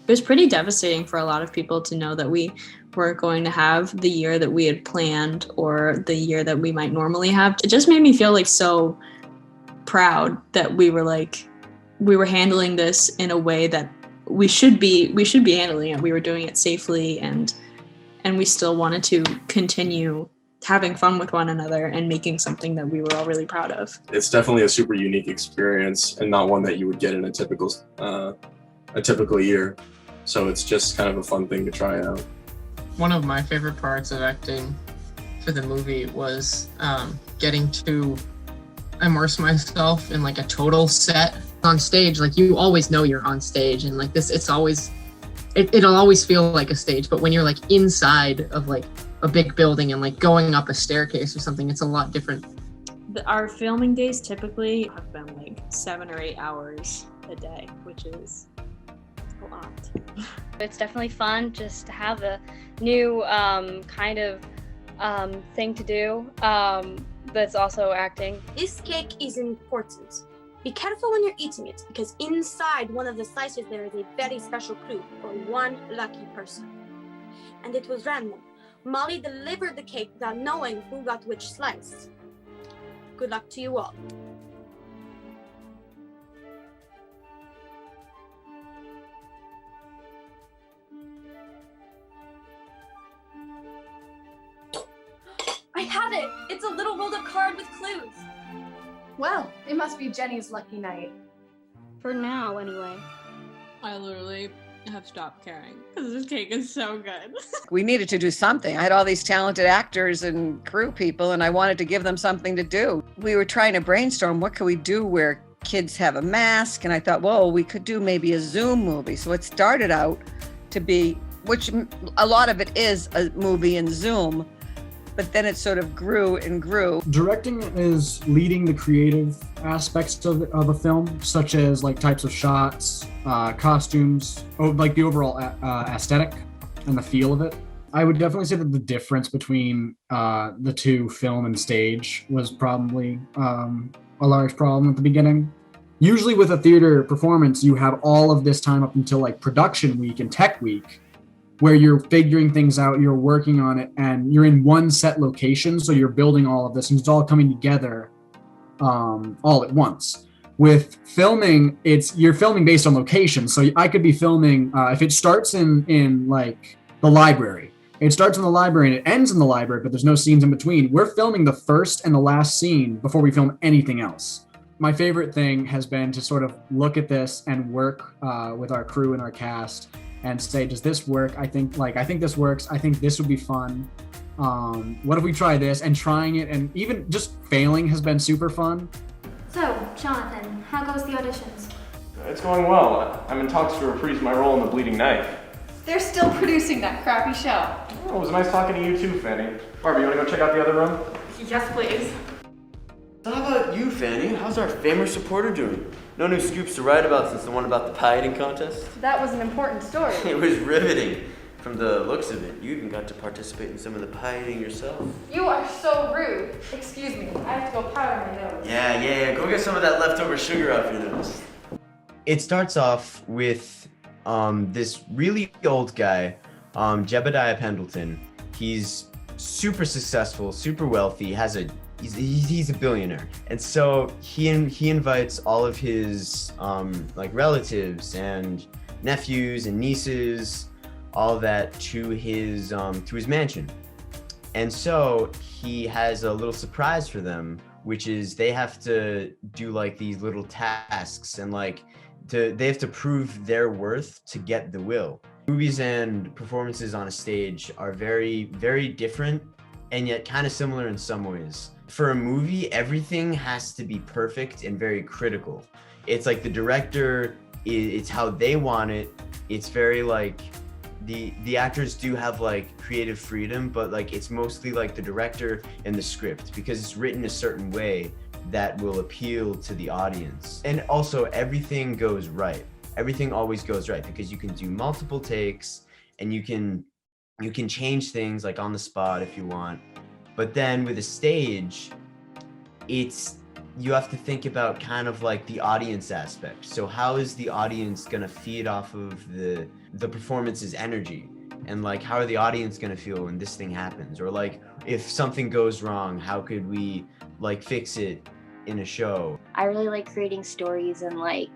It was pretty devastating for a lot of people to know that we weren't going to have the year that we had planned or the year that we might normally have. It just made me feel like so proud that we were handling this in a way that we should be handling it. We were doing it safely, and we still wanted to continue having fun with one another and making something that we were all really proud of. It's definitely a super unique experience and not one that you would get in a typical year. So it's just kind of a fun thing to try out. One of my favorite parts of acting for the movie was getting to immerse myself in like a total set on stage. Like, you always know you're on stage, and like this, it'll always feel like a stage, but when you're like inside of like a big building and like going up a staircase or something, it's a lot different. Our filming days typically have been like 7 or 8 hours a day, which is a lot. It's definitely fun just to have a new kind of thing to do that's also acting. This cake is important. Be careful when you're eating it, because inside one of the slices there is a very special clue for one lucky person. And it was random. Molly delivered the cake without knowing who got which slice. Good luck to you all. I have it! It's a little rolled up card with clues. Well, it must be Jenny's lucky night. For now, anyway. I literally have stopped caring because this cake is so good. We needed to do something. I had all these talented actors and crew people, and I wanted to give them something to do. We were trying to brainstorm, what could we do where kids have a mask? And I thought, well, we could do maybe a Zoom movie. So it started out to be, which a lot of it is a movie in Zoom, but then it sort of grew and grew. Directing is leading the creative aspects of a film, such as like types of shots, costumes, like the overall aesthetic and the feel of it. I would definitely say that the difference between the two, film and stage, was probably a large problem at the beginning. Usually with a theater performance, you have all of this time up until like production week and tech week, where you're figuring things out, you're working on it, and you're in one set location, so you're building all of this, and it's all coming together all at once. With filming, you're filming based on location, so I could be filming, if it starts in like the library, it starts in the library and it ends in the library, but there's no scenes in between. We're filming the first and the last scene before we film anything else. My favorite thing has been to sort of look at this and work with our crew and our cast and say, does this work? I think this works. I think this would be fun. What if we try this? And trying it, and even just failing has been super fun. So, Jonathan, how goes the auditions? It's going well. I'm in talks to reprise my role in The Bleeding Knife. They're still producing that crappy show. Oh, it was nice talking to you too, Fanny. Barbie, you want to go check out the other room? Yes, please. So how about you, Fanny? How's our famous reporter doing? No new scoops to write about since the one about the pie eating contest? That was an important story. It was riveting. From the looks of it, you even got to participate in some of the pie eating yourself. You are so rude. Excuse me, I have to go powder my nose. Yeah. Go get some of that leftover sugar off your nose. It starts off with this really old guy, Jebediah Pendleton. He's super successful, super wealthy, he's a billionaire. And so he invites all of his like relatives and nephews and nieces, all that to his mansion. And so he has a little surprise for them, which is they have to do like these little tasks and they have to prove their worth to get the will. Movies and performances on a stage are very, very different and yet kind of similar in some ways. For a movie, everything has to be perfect and very critical. It's like the director, it's how they want it. It's very like, the actors do have like creative freedom, but like it's mostly like the director and the script, because it's written a certain way that will appeal to the audience. And also everything goes right. Everything always goes right because you can do multiple takes and you can change things like on the spot if you want. But then with a stage, you have to think about kind of like the audience aspect. So how is the audience gonna feed off of the the performance's energy, and like how are the audience going to feel when this thing happens, or like if something goes wrong, how could we like fix it in a show. I really like creating stories and like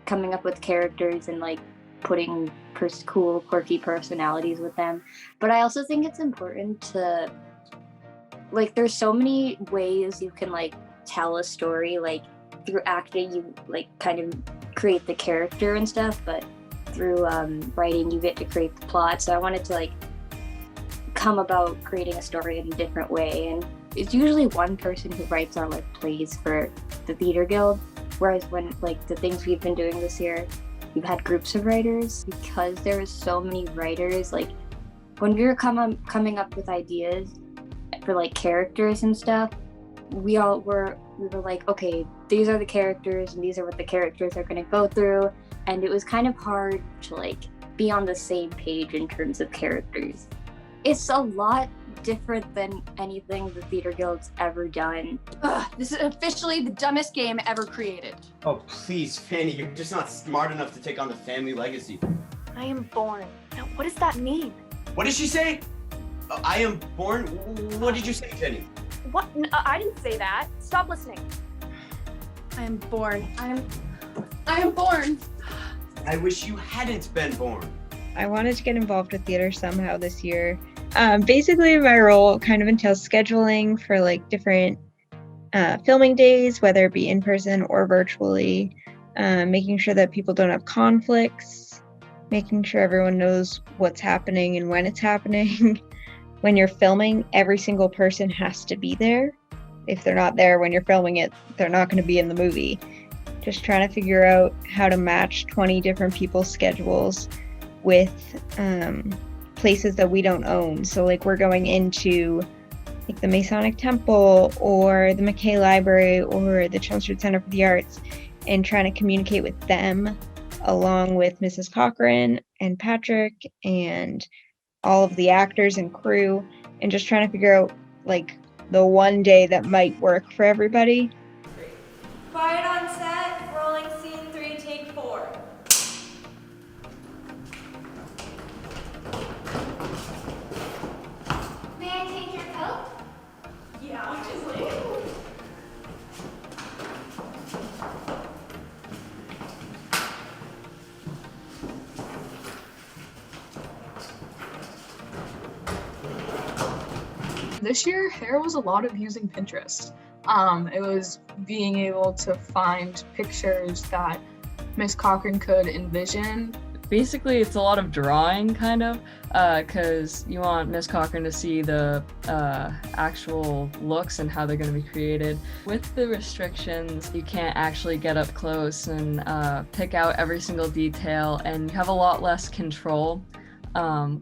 coming up with characters and like putting cool, quirky personalities with them. But I also think it's important to like, there's so many ways you can like tell a story. Like through acting, you like kind of create the character and stuff, but through writing, you get to create the plot. So I wanted to like come about creating a story in a different way. And it's usually one person who writes our like plays for the theater guild, whereas when like the things we've been doing this year, we've had groups of writers. Because there was so many writers, like when we were coming up with ideas for like characters and stuff, we were like, okay, these are the characters and these are what the characters are going to go through. And it was kind of hard to like be on the same page in terms of characters. It's a lot different than anything the Theater Guild's ever done. Ugh, this is officially the dumbest game ever created. Oh, please, Fanny, you're just not smart enough to take on the family legacy. I am born. Now, what does that mean? What did she say? I am born? What did you say, Jenny? What? I didn't say that. Stop listening. I am born. I am born. I wish you hadn't been born. I wanted to get involved with theater somehow this year. Basically, my role kind of entails scheduling for like different filming days, whether it be in person or virtually, making sure that people don't have conflicts, making sure everyone knows what's happening and when it's happening. When you're filming, every single person has to be there. If they're not there when you're filming it, they're not going to be in the movie. Just trying to figure out how to match 20 different people's schedules with places that we don't own. So like we're going into like the Masonic Temple or the McKay Library or the Chelmsford Center for the Arts, and trying to communicate with them along with Mrs. Cochran and Patrick and all of the actors and crew, and just trying to figure out like the one day that might work for everybody. Quiet on set, rolling scene 3, take 4. May I take your coat? Yeah, obviously. This year, there was a lot of using Pinterest. It was being able to find pictures that Miss Cochran could envision. Basically, it's a lot of drawing, kind of, because you want Miss Cochran to see the actual looks and how they're going to be created. With the restrictions, you can't actually get up close and pick out every single detail, and you have a lot less control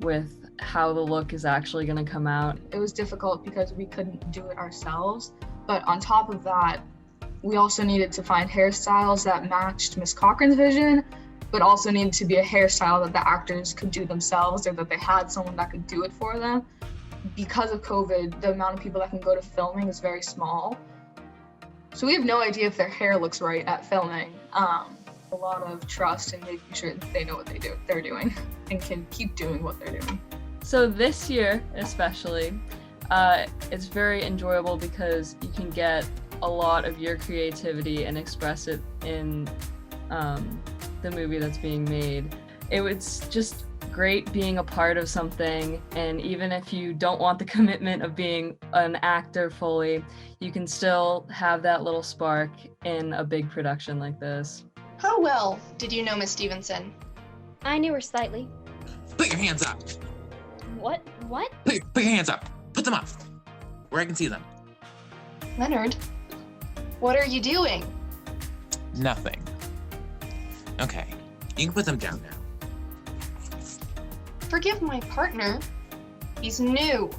with how the look is actually going to come out. It was difficult because we couldn't do it ourselves, but on top of that, we also needed to find hairstyles that matched Miss Cochran's vision, but also needed to be a hairstyle that the actors could do themselves, or that they had someone that could do it for them. Because of COVID, the amount of people that can go to filming is very small. So we have no idea if their hair looks right at filming. A lot of trust in making sure that they know what they're doing and can keep doing what they're doing. So this year, especially, it's very enjoyable because you can get a lot of your creativity and express it in the movie that's being made. It was just great being a part of something, and even if you don't want the commitment of being an actor fully, you can still have that little spark in a big production like this. How well did you know Miss Stevenson? I knew her slightly. Put your hands up. What? Put your hands up. Put them up, where I can see them. Leonard, what are you doing? Nothing. Okay, you can put them down now. Forgive my partner. He's new.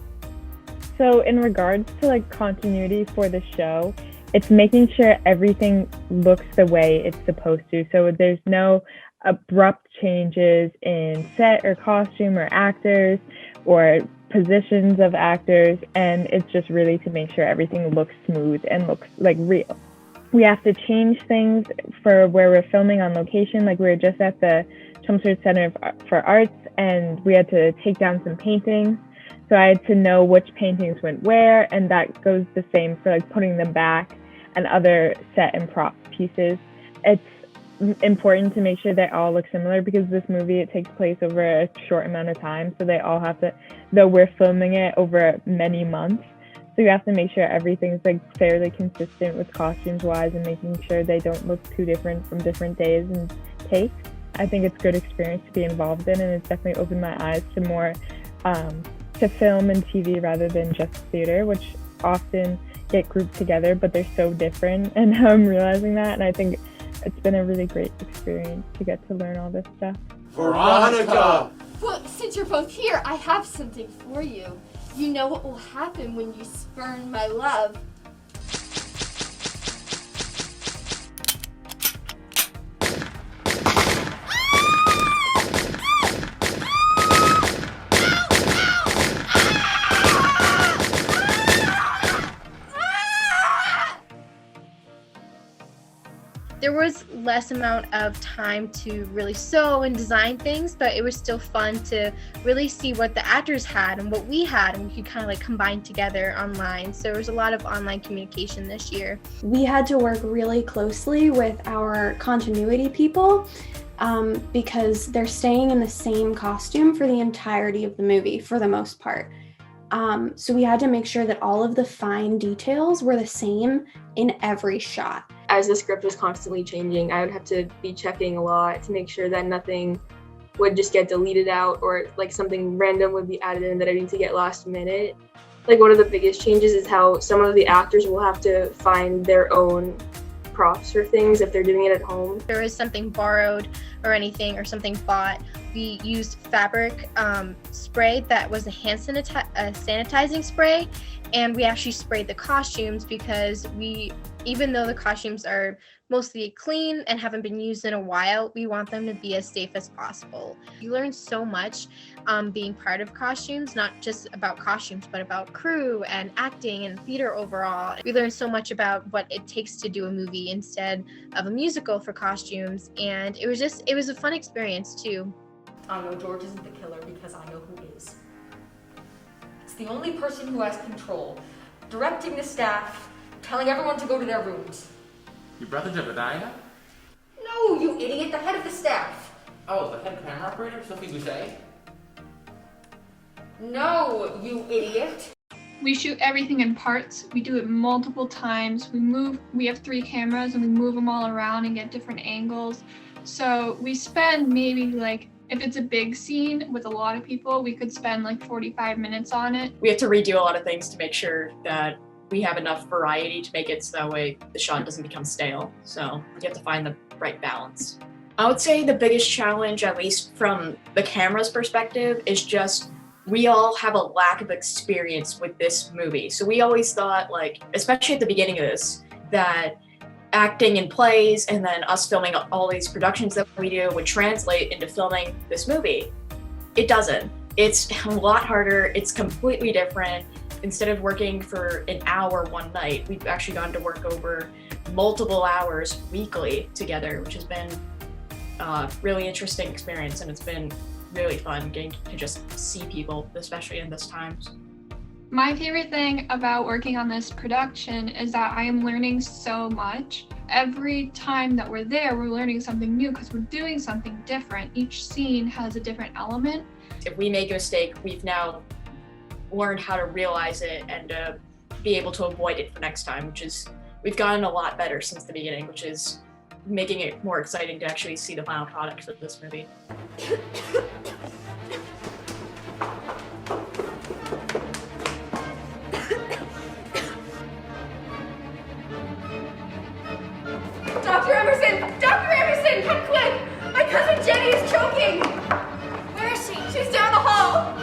So in regards to like continuity for the show, it's making sure everything looks the way it's supposed to. So there's no abrupt changes in set or costume or actors or positions of actors, and it's just really to make sure everything looks smooth and looks like real. we have to change things for where we're filming on location. Like we were just at the Chelmsford Center for Arts, and we had to take down some paintings. So I had to know which paintings went where, and that goes the same for like putting them back and other set and prop pieces. It's important to make sure they all look similar because this movie, it takes place over a short amount of time. So they all have to, though we're filming it over many months, so you have to make sure everything's like fairly consistent with costumes wise and making sure they don't look too different from different days and takes. I think it's a good experience to be involved in, and it's definitely opened my eyes to more to film and TV rather than just theater, which often get grouped together, but they're so different. And now I'm realizing that, and I think it's been a really great experience to get to learn all this stuff. Veronica! Well, since you're both here, I have something for you. You know what will happen when you spurn my love. There was less amount of time to really sew and design things, but it was still fun to really see what the actors had and what we had, and we could kind of like combine together online. So there was a lot of online communication this year. We had to work really closely with our continuity people because they're staying in the same costume for the entirety of the movie for the most part. So we had to make sure that all of the fine details were the same in every shot. As the script was constantly changing, I would have to be checking a lot to make sure that nothing would just get deleted out or like something random would be added in that I need to get last minute. Like one of the biggest changes is how some of the actors will have to find their own props for things if they're doing it at home. If there was something borrowed or anything or something bought, we used fabric spray that was a hand sanitizing spray, and we actually sprayed the costumes because even though the costumes are mostly clean and haven't been used in a while, we want them to be as safe as possible. You learn so much being part of costumes, not just about costumes, but about crew and acting and theater overall. We learned so much about what it takes to do a movie instead of a musical for costumes, and it was a fun experience too. I know George isn't the killer because I know who is. It's the only person who has control, directing the staff, telling everyone to go to their rooms. Your brother Jebediah? No, you idiot, the head of the staff. Oh, the head camera operator, Sophie Boucher? No, you idiot. We shoot everything in parts. We do it multiple times. We have 3 cameras and we move them all around and get different angles. So we spend maybe like, if it's a big scene with a lot of people, we could spend like 45 minutes on it. We have to redo a lot of things to make sure that we have enough variety to make it so that way the shot doesn't become stale. So you have to find the right balance. I would say the biggest challenge, at least from the camera's perspective, is just we all have a lack of experience with this movie. So we always thought, like, especially at the beginning of this, that acting in plays and then us filming all these productions that we do would translate into filming this movie. It doesn't. It's a lot harder. It's completely different. Instead of working for an hour one night, we've actually gone to work over multiple hours weekly together, which has been a really interesting experience, and it's been really fun getting to just see people, especially in this times. My favorite thing about working on this production is that I am learning so much. Every time that we're there, we're learning something new because we're doing something different. Each scene has a different element. If we make a mistake, we've now learned how to realize it and be able to avoid it for next time, we've gotten a lot better since the beginning, which is making it more exciting to actually see the final product of this movie. Dr. Emerson! Dr. Emerson, come quick! My cousin Jenny is choking! Where is she? She's down the hall!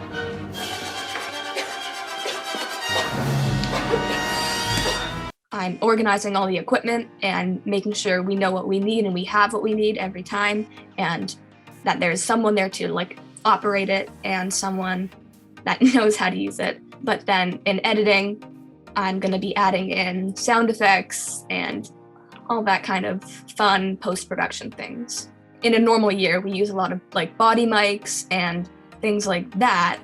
I'm organizing all the equipment and making sure we know what we need and we have what we need every time, and that there's someone there to like operate it and someone that knows how to use it. But then in editing, I'm gonna be adding in sound effects and all that kind of fun post-production things. In a normal year, we use a lot of like body mics and things like that.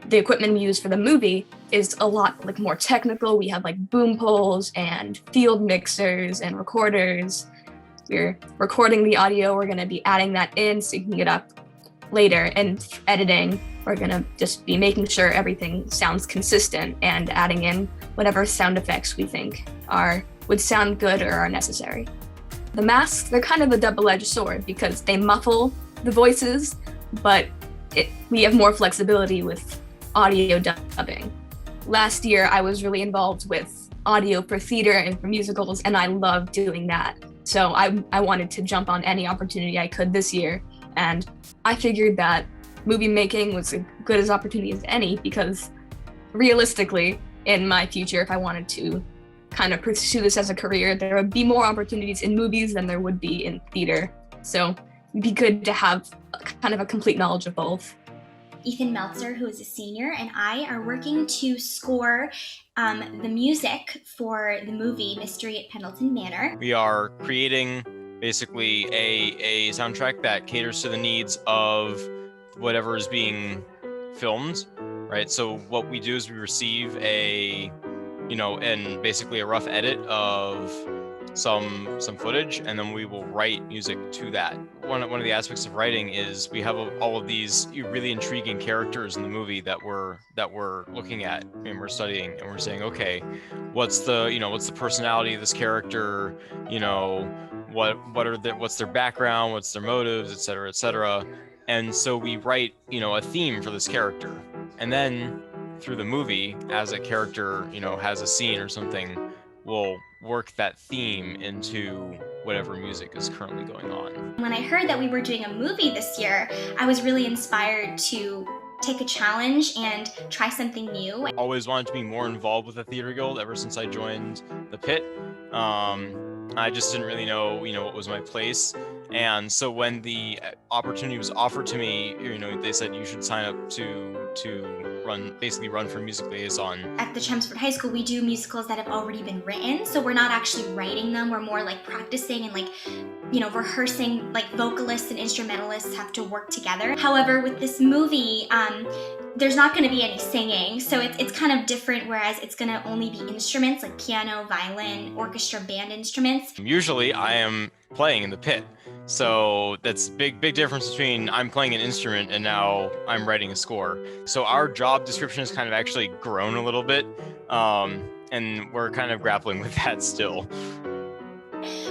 The equipment we use for the movie is a lot like more technical. We have like boom poles and field mixers and recorders. We're recording the audio. We're going to be adding that in, syncing it up later, and editing. We're going to just be making sure everything sounds consistent and adding in whatever sound effects we think would sound good or are necessary. The masks, they're kind of a double-edged sword because they muffle the voices, but we have more flexibility with audio dubbing. Last year, I was really involved with audio for theater and for musicals, and I love doing that. So I wanted to jump on any opportunity I could this year, and I figured that movie making was as good as opportunity as any, because realistically, in my future, if I wanted to kind of pursue this as a career, there would be more opportunities in movies than there would be in theater. So it'd be good to have kind of a complete knowledge of both. Ethan Meltzer, who is a senior, and I are working to score the music for the movie Mystery at Pendleton Manor. We are creating basically a soundtrack that caters to the needs of whatever is being filmed, right? So what we do is we receive and basically a rough edit of some footage, and then we will write music to that. One of the aspects of writing is we have all of these really intriguing characters in the movie that we're looking at and we're studying, and we're saying, okay, what's the personality of this character? What's their background? What's their motives, et cetera, et cetera. And so we write, a theme for this character, and then through the movie, as a character, has a scene or something, we'll work that theme into whatever music is currently going on. When I heard that we were doing a movie this year, I was really inspired to take a challenge and try something new. Always wanted to be more involved with the Theater Guild ever since I joined the Pit. I just didn't really know, what was my place. And so when the opportunity was offered to me, they said you should sign up to run for music liaison. At the Chelmsford High School, we do musicals that have already been written, so we're not actually writing them. We're more like practicing and rehearsing. Like vocalists and instrumentalists have to work together. However, with this movie, there's not going to be any singing, so it's kind of different, whereas it's going to only be instruments like piano, violin, orchestra, band instruments. Usually I am playing in the pit, so that's big difference between I'm playing an instrument and now I'm writing a score. So our job description has kind of actually grown a little bit, and we're kind of grappling with that still.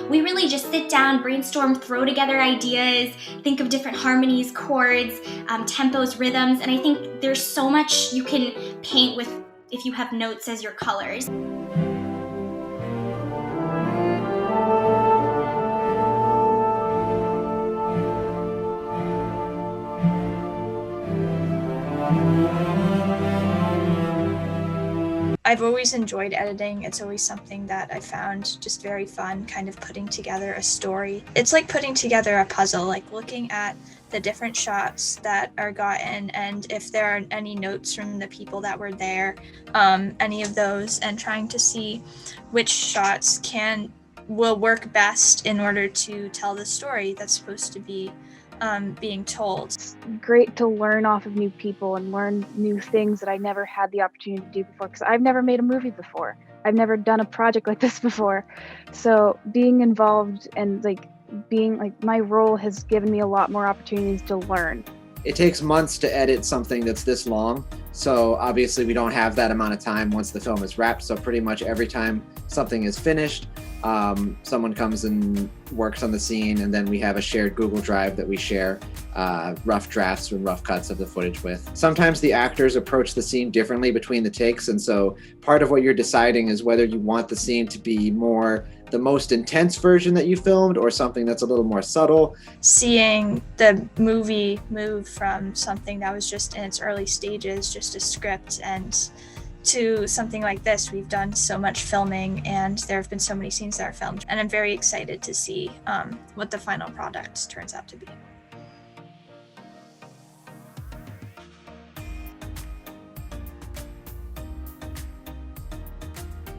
We really just sit down, brainstorm, throw together ideas, think of different harmonies, chords, tempos, rhythms, and I think there's so much you can paint with if you have notes as your colors. I've always enjoyed editing. It's always something that I found just very fun, kind of putting together a story. It's like putting together a puzzle, like looking at the different shots that are gotten, and if there are any notes from the people that were there, any of those, and trying to see which shots will work best in order to tell the story that's supposed to be being told. It's great to learn off of new people and learn new things that I never had the opportunity to do before, because I've never made a movie before. I've never done a project like this before. So being involved and being my role has given me a lot more opportunities to learn. It takes months to edit something that's this long. So obviously we don't have that amount of time once the film is wrapped. So pretty much every time something is finished, someone comes and works on the scene, and then we have a shared Google Drive that we share rough drafts and rough cuts of the footage with. Sometimes the actors approach the scene differently between the takes, and so part of what you're deciding is whether you want the scene to be more the most intense version that you filmed or something that's a little more subtle. Seeing the movie move from something that was just in its early stages, just a script, and to something like this. We've done so much filming, and there have been so many scenes that are filmed, and I'm very excited to see what the final product turns out to be.